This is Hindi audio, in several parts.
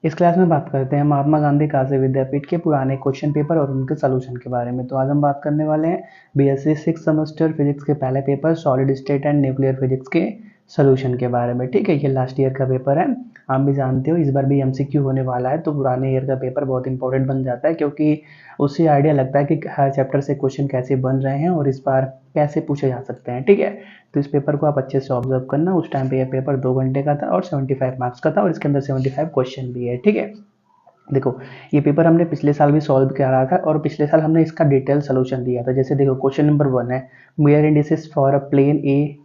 इस क्लास में बात करते हैं महात्मा गांधी काशी विद्यापीठ के पुराने क्वेश्चन पेपर और उनके सॉल्यूशन के बारे में। तो आज हम बात करने वाले हैं बीएससी सिक्स सेमेस्टर फिजिक्स के पहले paper solid state and nuclear physics के सॉल्यूशन के बारे में। ठीक है, ये लास्ट ईयर का पेपर है, आप भी जानते हो इस बार भी एमसीक्यू होने वाला है। तो पुराने ईयर का पेपर बहुत इंपॉर्टेंट बन जाता है क्योंकि उससे आइडिया लगता है कि हर चैप्टर से क्वेश्चन कैसे बन रहे हैं और इस बार कैसे पूछे जा सकते हैं। ठीक है, तो इस पेपर को आप अच्छे से ऑब्जर्व करना। उस टाइम पे ये पेपर 2 घंटे का था और 75 मार्क्स का था और इसके अंदर 75 क्वेश्चन भी है। ठीक है, देखो ये पेपर हमने पिछले साल भी सॉल्व करा था और पिछले साल हमने इसका डिटेल सोल्यूशन दिया था। जैसे देखो क्वेश्चन नंबर 1 है mirror indices for a plane A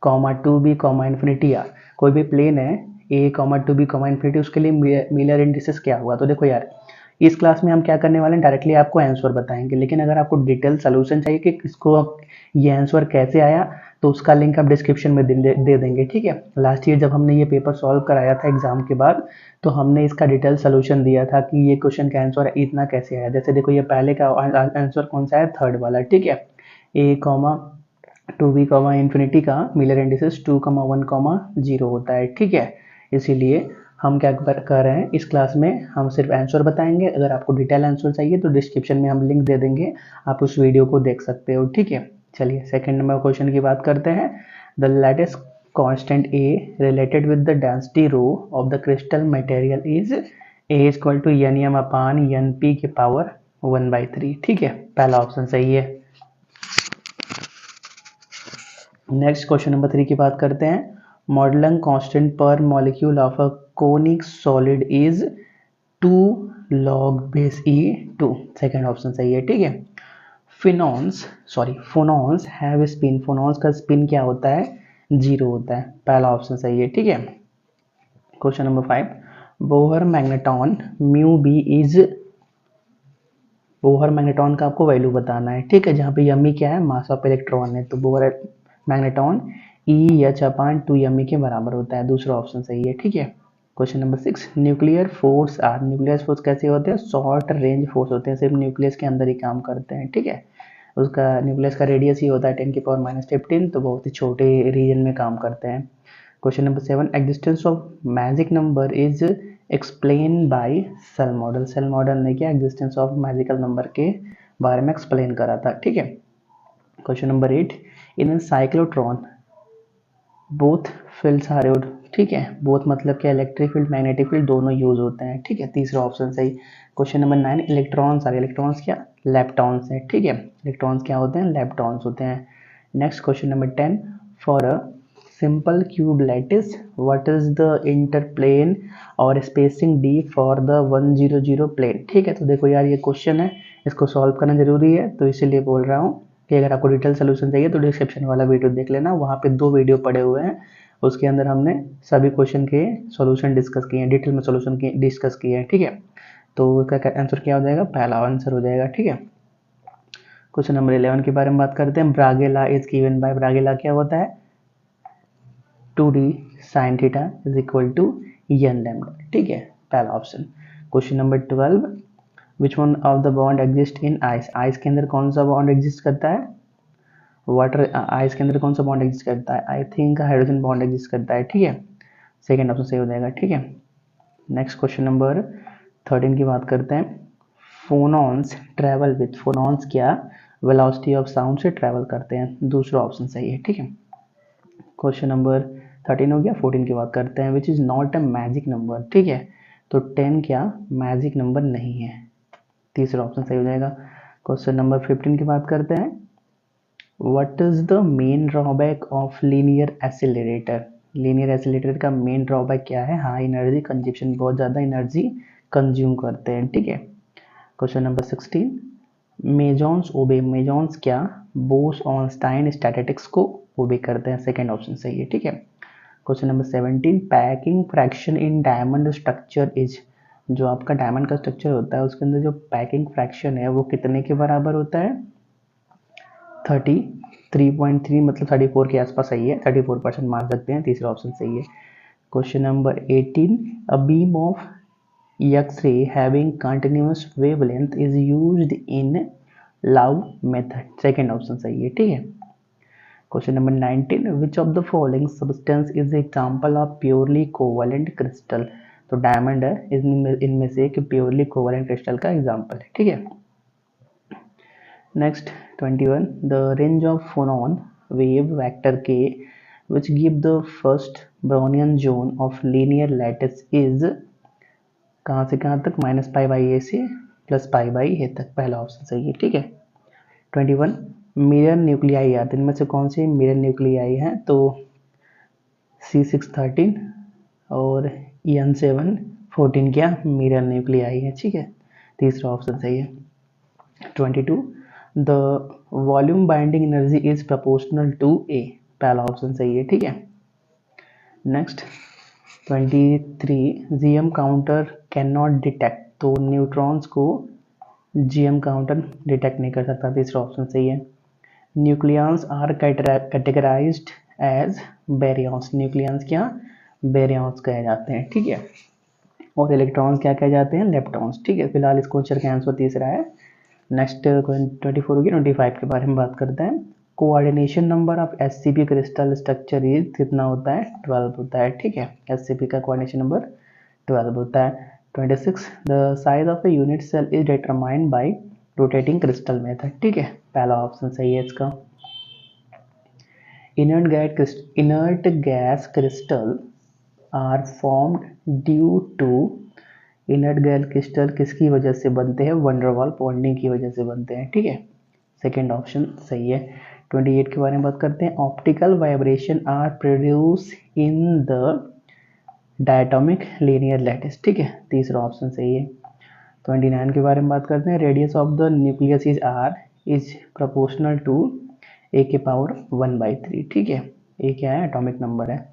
comma two B comma infinity are. कोई भी प्लेन है A comma two B comma infinity, उसके लिए मिरर इंडिसेस क्या हुआ। तो देखो यार, इस क्लास में हम क्या करने वाले हैं, डायरेक्टली आपको आंसर बताएंगे, लेकिन अगर आपको डिटेल सोल्यूशन चाहिए कि इसको ये आंसर कैसे आया तो उसका लिंक आप डिस्क्रिप्शन में दे देंगे। ठीक है, लास्ट ईयर जब हमने ये पेपर सॉल्व कराया था एग्जाम के बाद तो हमने इसका डिटेल सोल्यूशन दिया था कि ये क्वेश्चन का आंसर इतना कैसे आया। जैसे देखो ये पहले का आंसर कौन सा है, थर्ड वाला। ठीक है, A comma two B comma infinity का मिलर इंडिसेस 2,1,0 होता है। ठीक है, इसीलिए हम क्या कर रहे हैं, इस क्लास में हम सिर्फ आंसर बताएंगे। अगर आपको डिटेल आंसर चाहिए तो डिस्क्रिप्शन में हम लिंक दे देंगे, आप उस वीडियो को देख सकते हो। ठीक है, चलिए सेकंड नंबर क्वेश्चन की बात करते हैं। The lattice constant A related with the density rho of the crystal material is A equal to N M upon N P के पावर 1/3। ठीक है, पहला ऑप्शन सही है। नेक्स्ट क्वेश्चन नंबर 3 की बात करते हैं। मॉडलन कांस्टेंट पर molecule of a conic solid is 2 log base E2। Second option सही है। ठीक है, फोनॉन्स हैव स्पिन। फोनॉन्स का स्पिन क्या होता है, 0 होता है। पहला ऑप्शन सही है। ठीक है, question number 5। Bohr magneton mu B is. Bohr magneton का आपको वैल्यू बताना है। ठीक है, जहाँ पे यमी क्या है, मास ऑफ इलेक्ट्रॉन है, तो बोहर मैग्नेटॉन ई एच अपान 2 के बराबर होता है। दूसरा ऑप्शन सही है। ठीक है, question number 6। Nuclear force are. Nuclear force कैसे होते हैं, शॉर्ट रेंज फोर्स होते हैं, सिर्फ न्यूक्लियस के अंदर ही काम करते हैं। ठीक है, उसका न्यूक्लियस का रेडियस ही होता है 10⁻⁻15, तो बहुत ही छोटे रीजन में काम करते हैं। Question number 7। Existence of magic number is explain by shell model. Shell model ने क्या एग्जिस्टेंस ऑफ मैजिकल नंबर के बारे में एक्सप्लेन करा था। ठीक है, question number 8। In cyclotron both fields are used. ठीक है, बोथ मतलब क्या, इलेक्ट्रिक फील्ड मैग्नेटिक फील्ड दोनों यूज होते हैं। ठीक है, तीसरा ऑप्शन सही। Question number 9। Electrons are. Electrons क्या, लेप्टॉन्स है। ठीक है, इलेक्ट्रॉन्स क्या होते हैं, लेप्टॉन्स होते हैं। Next question number 10। For a simple cubic lattice what is the interplanar spacing d for the 100 plane. ठीक है, तो देखो यार ये क्वेश्चन है, इसको सॉल्व करना जरूरी है, तो इसीलिए बोल रहा हूँ कि अगर आपको डिटेल सोल्यूशन चाहिए तो डिस्क्रिप्शन वाला वीडियो देख लेना, वहाँ पे 2 वीडियो पड़े हुए हैं, उसके अंदर हमने सभी क्वेश्चन के सॉल्यूशन डिस्कस किए हैं, डिटेल में सॉल्यूशन डिस्कस किए हैं। ठीक है, तो इसका आंसर क्या हो जाएगा, पहला आंसर हो जाएगा। ठीक है, क्वेश्चन नंबर 11 के बारे में बात करते हैं। Bragg law is given by. Bragg law क्या होता है, 2d sin theta is equal to n lambda. ठीक है, पहला option. Question number 12। Which one of the bond exist in ice. Ice के अंदर कौन सा बॉन्ड एग्जिस्ट करता है, वाटर आइस के अंदर कौन सा बॉन्ड एग्जिस्ट करता है, I think hydrogen bond exist करता है। ठीक है, सेकेंड ऑप्शन सही हो जाएगा। ठीक है, नेक्स्ट क्वेश्चन नंबर 13 की बात करते हैं। फोनॉन्स ट्रेवल विथ। फोनॉन्स क्या वेलोसिटी ऑफ साउंड से ट्रेवल करते हैं। दूसरा ऑप्शन सही है। ठीक है, क्वेश्चन नंबर 13 हो गया। 14 की बात करते हैं। Which is not a magic number. ठीक है, तो 10 क्या मैजिक नंबर नहीं है। तीसरा ऑप्शन सही हो जाएगा। क्वेश्चन नंबर 15 की बात करते हैं। What is the main drawback of linear accelerator. Linear accelerator का मेन ड्रॉबैक क्या है, हाई एनर्जी कंजप्शन, बहुत ज़्यादा एनर्जी कंज्यूम करते हैं। ठीक है, क्वेश्चन नंबर 16। मेजॉन्स ओबे। मेजॉन्स क्या बोस-ऑनस्टाइन स्टैटिस्टिक्स को ओबे करते हैं। सेकेंड ऑप्शन सही है। ठीक है, question number 17। Packing fraction in diamond structure is. जो आपका डायमंड का स्ट्रक्चर होता है उसके अंदर जो पैकिंग फ्रैक्शन है वो कितने के बराबर होता है, 33.3, मतलब 34 के आसपास सही है, 34% मान सकते हैं। तीसरा ऑप्शन सही है। Question number 18। A beam of X-ray having continuous wavelength is used in love method। Second option सही है। ठीक है, question number 19। Which of the following substance is example of purely covalent crystal. तो डायमंड है इनमें से एक प्योरली कोवलेंट क्रिस्टल का एग्जाम्पल है, ठीक है। Next 21, the range of phonon wave vector के which give the first Brownian zone of linear lattice is कहाँ से कहाँ तक, -π/a से +π/a तक, पहला ऑप्शन सही है, ठीक है। 21, मिरर न्यूक्लियाई आते हैं, इनमें से कौन से मिरर न्यूक्लियाई हैं, तो C613 और En714 क्या मिरर न्यूक्लियाई है, ठीक है, तीसरा ऑप्शन सही है। 22, the volume binding energy is proportional to A, पहला ऑप्शन सही है, ठीक है। Next 23, GM counter can not detect, तो न्यूट्रॉन्स को जीएम काउंटर डिटेक्ट नहीं कर सकता, तीसरा ऑप्शन सही है। Nucleons are categorised as baryons, nucleons क्या बेरियंस कहे जाते हैं, ठीक है। और इलेक्ट्रॉन्स क्या कहे जाते हैं, लेप्टॉन्स, ठीक है। फिलहाल इस क्वेश्चन का आंसर तीसरा है। नेक्स्ट 24 हो गया। 25 के बारे में बात करते हैं। Coordination number of SCP crystal structure is कितना होता है, 12 होता है, ठीक है। एससीपी का कोऑर्डिनेशन नंबर 12 होता है। 26, the size of a unit cell is determined by rotating crystal method, ठीक है, पहला ऑप्शन सही है इसका। Inert gas crystal are formed due to, inert gas crystal किसकी वजह से बनते हैं, वंडरवाल बॉन्डिंग की वजह से बनते हैं, ठीक है, सेकेंड ऑप्शन सही है। 28 के बारे में बात करते हैं। Optical vibration are produce in the diatomic linear lattice, ठीक है, तीसरा ऑप्शन सही है। 29 के बारे में बात करते हैं। Radius of the nucleus is R is proportional to A के पावर 1/3, ठीक है। ए क्या है, एटॉमिक नंबर है,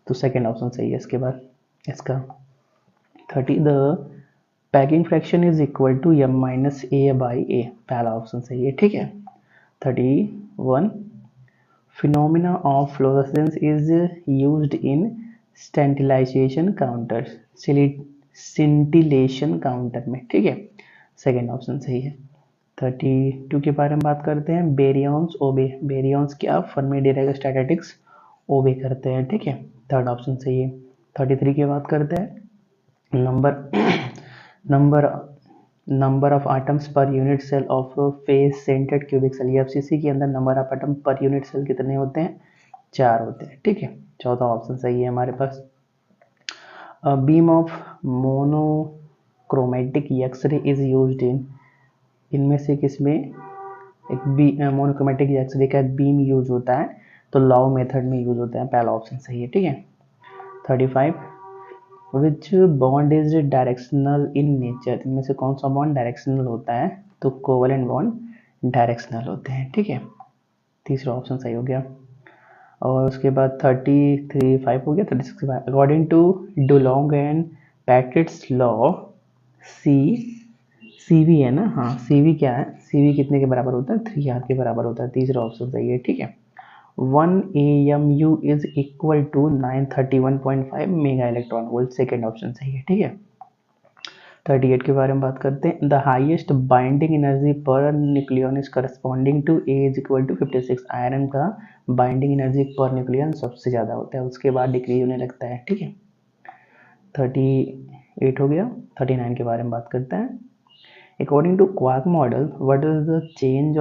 तो सेकेंड ऑप्शन सही है इसके बाद इसका। 30, the packing fraction is equal to m-a/a, पहला ऑप्शन सही है, ठीक है। 31, phenomena of fluorescence is used in scintillation counter, scintillation counter में, ठीक है, सेकेंड ऑप्शन सही है। 32 के बारे में बात करते हैं। बेरियंस ओबे, बेरियंस क्या फर्मी डिराक स्टैटिस्टिक्स ओबे करते हैं, ठीक है, थर्ड ऑप्शन सही है। 33 की बात करते हैं। Number of atoms per unit cell of face centred cubic cell, FCC के अंदर number of atom per unit cell कितने होते हैं, 4 होते हैं, ठीक है, चौथा ऑप्शन सही है हमारे पास। Beam of monochromatic X-ray is used in, इनमें से किसमें एक मोनोक्रोमेटिक एक्सरे का बीम यूज होता है, तो लॉ मेथड में यूज होता है, पहला ऑप्शन सही है, ठीक है। 35, विच bond is directional in nature, इनमें से कौन सा बॉन्ड डायरेक्शनल होता है, तो कोवलेंट बॉन्ड डायरेक्शनल होते हैं, ठीक है, तीसरा ऑप्शन सही हो गया। और उसके बाद 35 हो गया। 36 के बाद, according to Dulong and Petit's law, CV है ना, हाँ सीवी क्या है, सीवी कितने के बराबर होता है, 3R के बराबर होता है, तीसरा ऑप्शन सही है, ठीक है। 1 AMU is equal to 931.5 mega electron volt, second option सही है, ठीक है। 38 के बारे में बात करते हैं। The highest binding energy per nucleon is corresponding to A is equal to 56, iron का बाइंडिंग एनर्जी पर न्यूक्लियन सबसे ज़्यादा होता है, उसके बाद डिक्रीज होने लगता है, ठीक है। 38 हो गया। 39 के बारे में बात करते हैं। According to quark model, what is the charge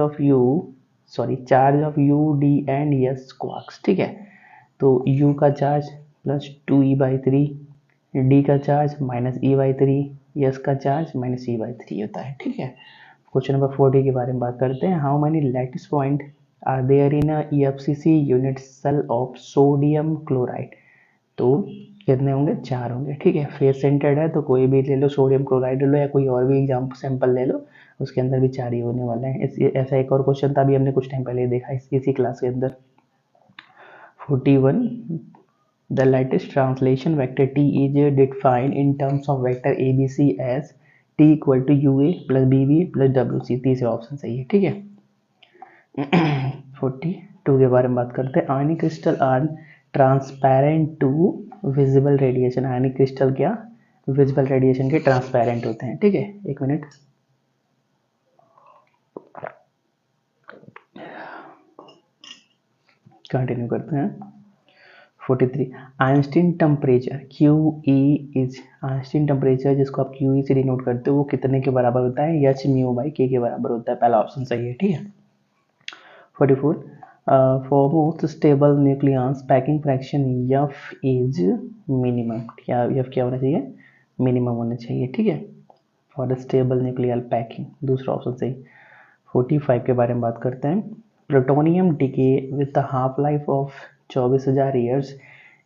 of U, D and S quarks, ठीक है, तो U का चार्ज +2e/3, D का चार्ज -e/3, S का चार्ज -e/3 होता है, ठीक है। क्वेश्चन नंबर 40 के बारे में बात करते हैं। How many lattice point are there in EFCC unit cell of sodium chloride, तो कितने होंगे, 4 होंगे, ठीक है। फेस सेंटर्ड है तो कोई भी ले लो, सोडियम क्लोराइड ले लो या कोई और भी एग्जाम्पल सैंपल ले लो, उसके अंदर भी 4 ही होने वाले हैं। ऐसा एक और क्वेश्चन था, अभी हमने कुछ टाइम पहले देखा इसी क्लास के अंदर। 41, the lattice translation vector T is defined in terms of vector ABC as T equal to UA plus BB plus WC, तीसरा ऑप्शन सही है, ठीक है। 42 के बारे में बात करते हैं। Ionic crystal are transparent to visible radiation, ionic crystal क्या विजिबल रेडिएशन के ट्रांसपेरेंट होते हैं, ठीक है, एक मिनट। कंटिन्यू करते हैं। 43 Einstein temperature Q E is, Einstein temperature जिसको आप क्यू ई से डिनोट करते हो वो कितने के बराबर होता है, एच म्यू बाई के बराबर होता है, पहला ऑप्शन सही है, ठीक है। 44 for most stable nucleus packing fraction F is minimum, क्या एफ क्या होना चाहिए, मिनिमम होना चाहिए, ठीक है, फॉर स्टेबल न्यूक्लियर पैकिंग, दूसरा ऑप्शन सही। 45 के बारे में बात करते हैं, plutonium decay with the half life of 24,000 years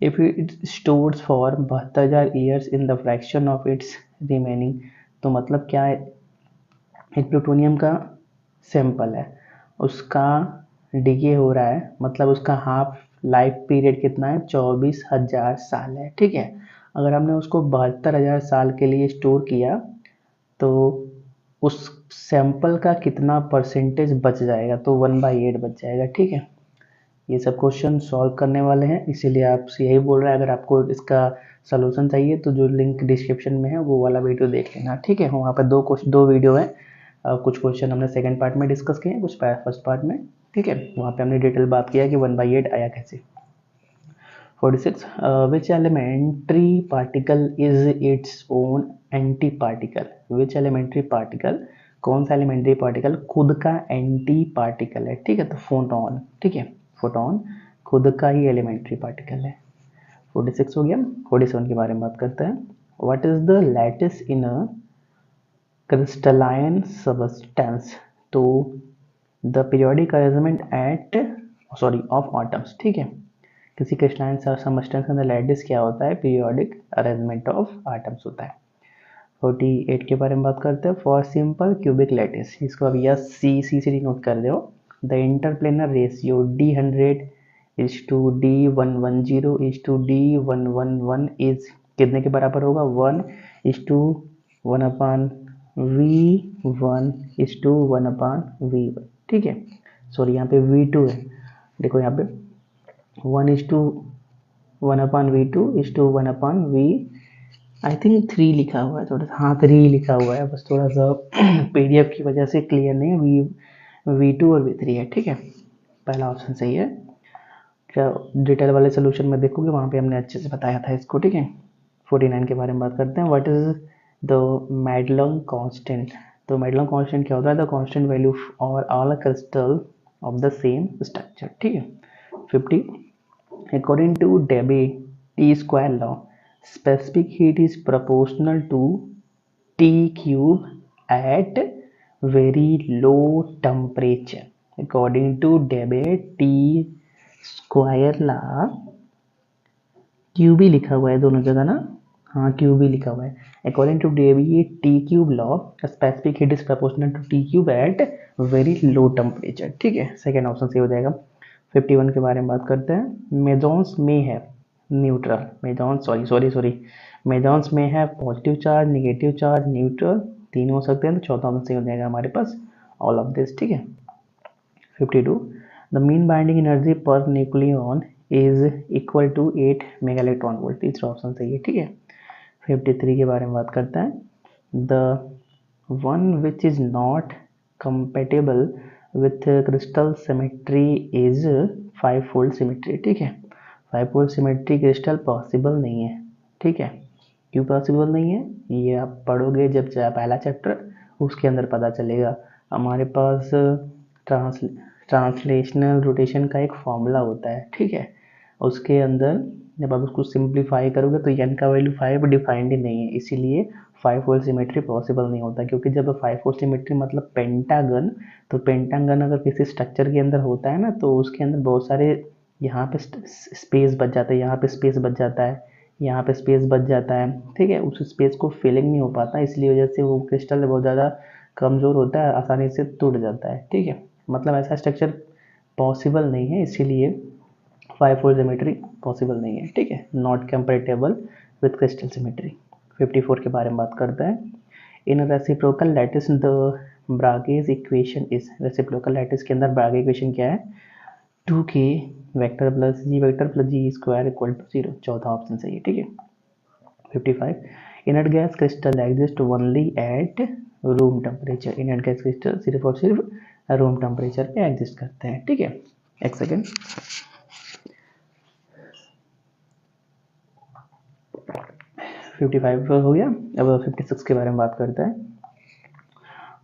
if it stores for 72,000 years in the fraction of its remaining, तो मतलब क्या है, एक प्लूटोनियम का सैंपल है, उसका डिके हो रहा है, मतलब उसका हाफ लाइफ पीरियड कितना है, 24,000 साल है, ठीक है। अगर हमने उसको 72,000 साल के लिए स्टोर किया तो उस सैंपल का कितना परसेंटेज बच जाएगा, तो 1/8 बच जाएगा, ठीक है। ये सब क्वेश्चन सॉल्व करने वाले हैं, इसीलिए आपसे यही बोल रहा है, अगर आपको इसका सलूशन चाहिए तो जो लिंक डिस्क्रिप्शन में है वो वाला वीडियो देख लेना, ठीक है। वहाँ पर दो वीडियो है, कुछ क्वेश्चन हमने सेकंड पार्ट में डिस्कस किए हैं, कुछ फर्स्ट पार्ट में, ठीक है। वहाँ पे हमने डिटेल बात किया कि 1/8 आया कैसे। 46 which elementary particle is its own antiparticle, which elementary particle, कौन सा एलिमेंट्री पार्टिकल खुद का एंटी पार्टिकल है, ठीक है, तो फोटोन, ठीक है, फोटोन खुद का ही एलिमेंट्री पार्टिकल है। 46 हो गया। 47 के बारे में बात करते हैं, what is the lattice in a crystalline substance, तो the periodic arrangement at of atoms, ठीक है, किसी क्रिस्टलाइन सबस्टेंस के अंदर लैटिस क्या होता है, पीरियोडिक अरेंजमेंट ऑफ आटम्स होता है। 48 के बारे में बात करते हैं, फॉर सिंपल क्यूबिक लैटिस, इसको अब यस सी से नोट कर दो, the interplanar ratio D100 is to D110 is to D111 is कितने के बराबर होगा, 1 is to 1/V1 is to 1/V1, ठीक है। सॉरी यहाँ पे V2 है, देखो यहाँ पे 1 is to 1/V2 is to 1/V, I think 3 लिखा हुआ है थोड़ा सा, हाँ 3 लिखा हुआ है, बस थोड़ा सा PDF की वजह से क्लियर नहीं है, V2 और V3 है, ठीक है, पहला ऑप्शन सही है। क्या डिटेल वाले सोल्यूशन में देखोगे वहाँ पे हमने अच्छे से बताया था इसको, ठीक है। 49 के बारे में बात करते हैं, व्हाट इज द मैडलॉन्ग कांस्टेंट, तो मैडलॉन्ग कांस्टेंट क्या होता है, द कांस्टेंट वैल्यू और all crystal of the same structure, ठीक है। 50 according to Debye T square law specific heat is proportional to T cube at very low temperature, according to Debye T square law, क्यूबी लिखा हुआ है दोनों जगह ना, हाँ क्यूबी लिखा हुआ है, according to Debye T cube law specific heat is proportional to T cube at very low temperature, ठीक है, सेकेंड ऑप्शन सही हो जाएगा। 51 के बारे में बात करते हैं, मेजॉन्स में है न्यूट्रल, मेजॉन्स सॉरी मेजॉन्स में है positive charge, negative charge, neutral, तीन हो सकते हैं, तो चौथा ऑप्शन सही हो जाएगा हमारे पास ऑल ऑफ दिस, ठीक है। 52 the mean binding energy per nucleon is equal to 8 mega electron volt, तीसरा ऑप्शन सही है, ठीक है। 53 के बारे में बात करते हैं, the one which is not compatible with crystal symmetry is 5-fold symmetry, ठीक है, 5-fold सिमेट्री क्रिस्टल पॉसिबल नहीं है, ठीक है, क्यों पॉसिबल नहीं है, ये आप पढ़ोगे जब पहला चैप्टर, उसके अंदर पता चलेगा। हमारे पास ट्रांसलेशनल रोटेशन का एक फॉर्मूला होता है, ठीक है, उसके अंदर जब आप उसको सिंप्लीफाई करोगे तो n का वैल्यू 5 डिफाइंड ही नहीं है, इसीलिए 5-fold सिमेट्री पॉसिबल नहीं होता, क्योंकि जब 5-fold सिमेट्री मतलब पेंटागन, तो पेंटागन अगर किसी स्ट्रक्चर के अंदर होता है ना, तो उसके अंदर बहुत सारे यहाँ पे स्पेस बच जाता है, यहाँ पे स्पेस बच जाता है, यहाँ पे स्पेस बच जाता है, ठीक है, उस स्पेस को फिलिंग नहीं हो पाता, इसलिए वजह से वो क्रिस्टल बहुत ज़्यादा कमज़ोर होता है, आसानी से टूट जाता है, ठीक है, मतलब ऐसा स्ट्रक्चर पॉसिबल नहीं है, इसीलिए 5-fold सिमेट्री पॉसिबल नहीं है, ठीक है, not compatible with crystal symmetry. 54 के बारे में बात करते हैं, in reciprocal lattice the Bragg's equation is, reciprocal lattice के अंदर ब्रागे इक्वेशन क्या है, 2k vector plus G vector plus G square equal to 0, चौथा ऑप्शन सही है, ठीक है। 55 inert gas crystal exist only at room temperature, inert gas crystal सिर्फ और सिर्फ रूम टेम्परेचर पे एग्जिस्ट करते हैं, ठीक है। एक सेकेंड, 55 हो गया। अब 56 के बारे में बात करते हैं।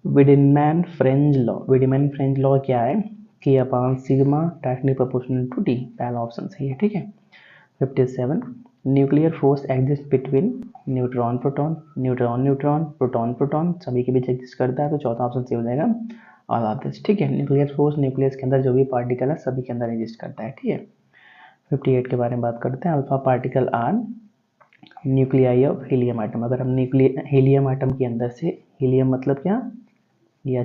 विडिनमैन फ्रेंच लॉ क्या है कि upon sigma directly proportional to T, पहला ऑप्शन सही है, ठीक है। 57 nuclear force exist between neutron proton, neutron neutron, proton proton, सभी के बीच एग्जिस्ट करता है, तो चौथा ऑप्शन सही हो जाएगा ऑल ऑफ दिस, ठीक है। न्यूक्लियर फोर्स न्यूक्लियस के अंदर जो भी पार्टिकल है सभी के अंदर एग्जिस्ट करता है, ठीक है। 58 के बारे में बात करते हैं। Alpha particle are nuclei of helium atom. अगर हम हीलियम आइटम के अंदर से, हीलियम मतलब क्या, ये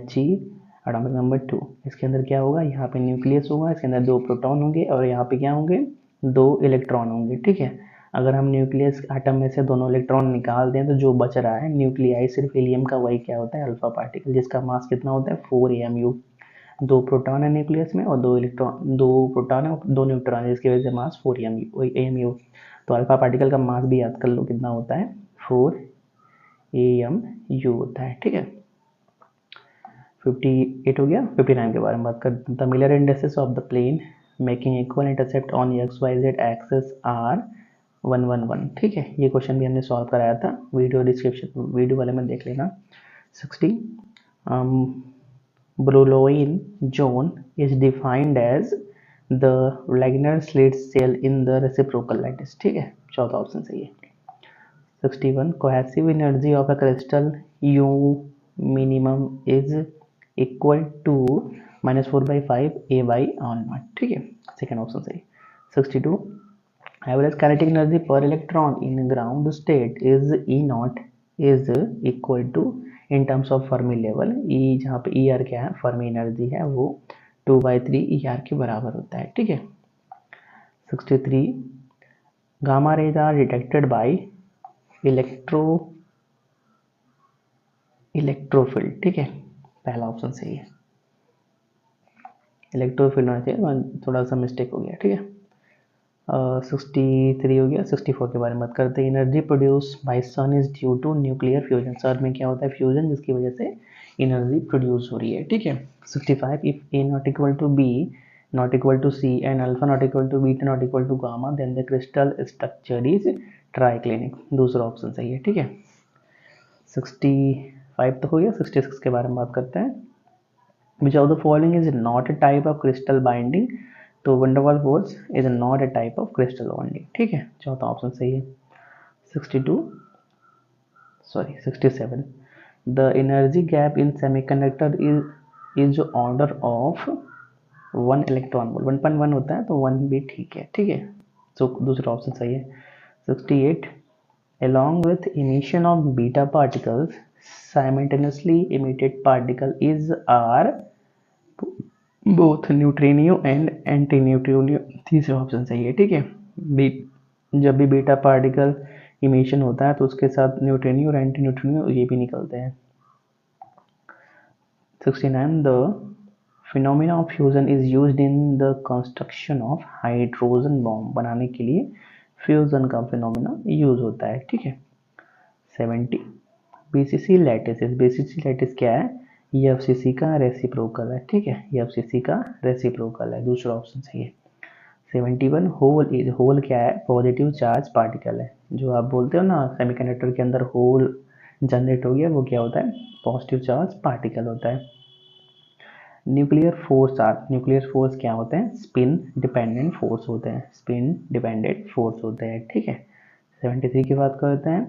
एटॉमिक नंबर 2, इसके अंदर क्या होगा, यहाँ पे न्यूक्लियस होगा, इसके अंदर 2 प्रोटॉन होंगे और यहाँ पे क्या होंगे, 2 इलेक्ट्रॉन होंगे, ठीक है। अगर हम न्यूक्लियस आइटम में से दोनों इलेक्ट्रॉन निकाल दें तो जो बच रहा है न्यूक्लियाई सिर्फ हीलियम का, वही क्या होता है, अल्फा पार्टिकल, जिसका मास कितना होता है 4 AMU। 2 प्रोटॉन है न्यूक्लियस में और 2 इलेक्ट्रॉन, 2 प्रोटॉन है और 2 न्यूट्रॉन है, जिसकी वजह से मास 4 AMU। तो अल्फा पार्टिकल का मास भी याद कर लो कितना होता है, 4 AMU होता है, ठीक है। 58 हो गया। 59 के बारे में बात करते हैं। The Miller indexes of the plane making equal intercept on XYZ axis are 111, ठीक है। ये क्वेश्चन भी हमने सॉल्व कराया था, वीडियो डिस्क्रिप्शन, वीडियो वाले में देख लेना। 60 Brillouin zone is defined as the Wigner स्लिट cell in the reciprocal lattice, ठीक है, चौथा ऑप्शन सही है। 61 cohesive energy of a crystal U minimum is equal to -4/5 A/R0, ठीक है, सेकेंड ऑप्शन सही। 62 average kinetic energy per electron in ground state is E0 is equal to in terms of Fermi level, E जहाँ पे ER क्या है, फर्मी एनर्जी है, वो 2/3 ER के बराबर होता है, ठीक है। 63 gamma rays are detected by electrofield, ठीक है, पहला ऑप्शन सही है। इलेक्ट्रोफील्ड होना चाहिए, थोड़ा सा मिस्टेक हो गया, ठीक है। 63 हो गया। 64 के बारे में बात करते हैं। Energy produce by sun is due to nuclear fusion. Sun में क्या होता है, फ्यूजन, जिसकी वजह से एनर्जी प्रोड्यूस हो रही है, ठीक है। 65 if A not equal to B not equal to C and alpha not equal to beta not equal to gamma then the crystal structure is triclinic, दूसरा ऑप्शन सही है, ठीक है। 65 तो हो गया। 66 के बारे में बात करते हैं। Which of the following is not a type of crystal binding? तो van der Waals force is not a type of crystal bonding, ठीक है, चौथा ऑप्शन सही है। 67 the energy gap in semiconductor is order of 1 electron volt, 1.1 होता है, तो 1 भी ठीक है, ठीक है, तो दूसरा ऑप्शन सही है। 68 along with emission of beta particles simultaneously emitted particle is are both neutrino and antineutrino, तीसरा ऑप्शन सही है, ठीक है। जब भी बीटा पार्टिकल इमिशन होता है तो उसके साथ न्यूट्रिनियो और एंटी न्यूट्रिनियो ये भी निकलते हैं। 69 the phenomena of fusion is used in the construction of hydrogen bomb, बनाने के लिए फ्यूजन का फिनोमिना यूज होता है, ठीक है। 70 बीसीसी लैटिस क्या है, ये FCC का रेसिप्रोकल है, ठीक है, ये FCC का रेसिप्रोकल है, दूसरा ऑप्शन सही है। 71 होल क्या है, पॉजिटिव चार्ज पार्टिकल है, जो आप बोलते हो ना सेमीकंडक्टर के अंदर होल जनरेट हो गया, वो क्या होता है, पॉजिटिव चार्ज पार्टिकल होता है। न्यूक्लियर फोर्स क्या होते हैं, स्पिन डिपेंडेंट फोर्स होते हैं, ठीक है। 73 की बात करते हैं।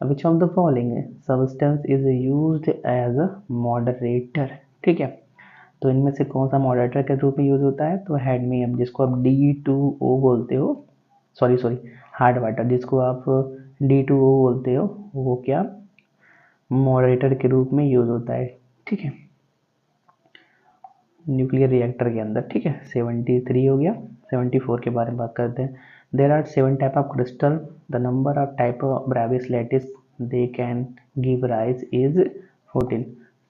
Which of the following substance is used as a moderator, ठीक है, तो इनमें से कौन सा मॉडरेटर के रूप में यूज होता है, तो हैडमियम, जिसको आप D2O बोलते हो, सॉरी हार्ड वाटर, जिसको आप D2O बोलते हो, वो क्या मॉडरेटर के रूप में यूज होता है, ठीक है, न्यूक्लियर रिएक्टर के अंदर, ठीक है। 73 हो गया। 74 के बारे में बात करते हैं। There are 7 type of crystal. The number of type of Bravais lattice they can give rise is 14.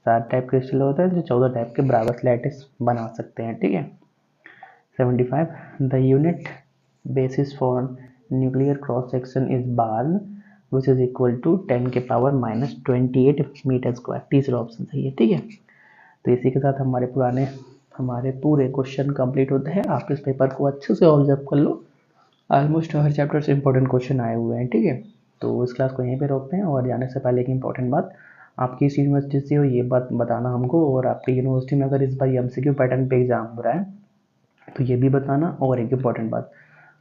7 type crystal होता है जो 14 टाइप के ब्रावस लैटिस बना सकते हैं, ठीक है। 75 The unit basis for nuclear cross section is Barn which is equal to 10 के पावर -28 मीटर स्क्वायर, तीसरा ऑप्शन सही है, ठीक है। तो इसी के साथ हमारे पूरे क्वेश्चन कंप्लीट होते हैं। आप इस पेपर को अच्छे से ऑब्जर्व कर लो, ऑलमोस्ट हर चैप्टर से इंपॉर्टेंट क्वेश्चन आए हुए हैं, ठीक है। तो इस क्लास को यहीं पे रोकते हैं, और जाने से पहले एक इंपॉर्टेंट बात, आपकी इस यूनिवर्सिटी से हो ये बात बताना हमको, और आपकी यूनिवर्सिटी में अगर इस बार MCQ पैटर्न पे एग्ज़ाम हो रहा है तो ये भी बताना। और एक इम्पॉर्टेंट बात,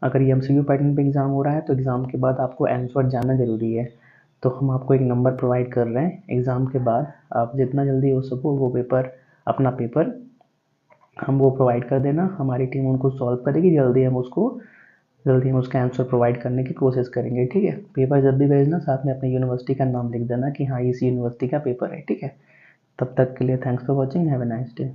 अगर ये MCQ पैटर्न पे एग्ज़ाम हो रहा है तो एग्ज़ाम के बाद आपको आंसर जानना ज़रूरी है। तो हम आपको एक नंबर प्रोवाइड कर रहे हैं, एग्ज़ाम के बाद आप जितना जल्दी हो सको वो पेपर, अपना पेपर हम वो प्रोवाइड कर देना, हमारी टीम उनको सॉल्व करेगी, जल्दी हम उसका आंसर प्रोवाइड करने की कोशिश करेंगे, ठीक है। पेपर जब भी भेजना साथ में अपनी यूनिवर्सिटी का नाम लिख देना कि हाँ इस यूनिवर्सिटी का पेपर है, ठीक है। तब तक के लिए thanks for watching, have a nice day.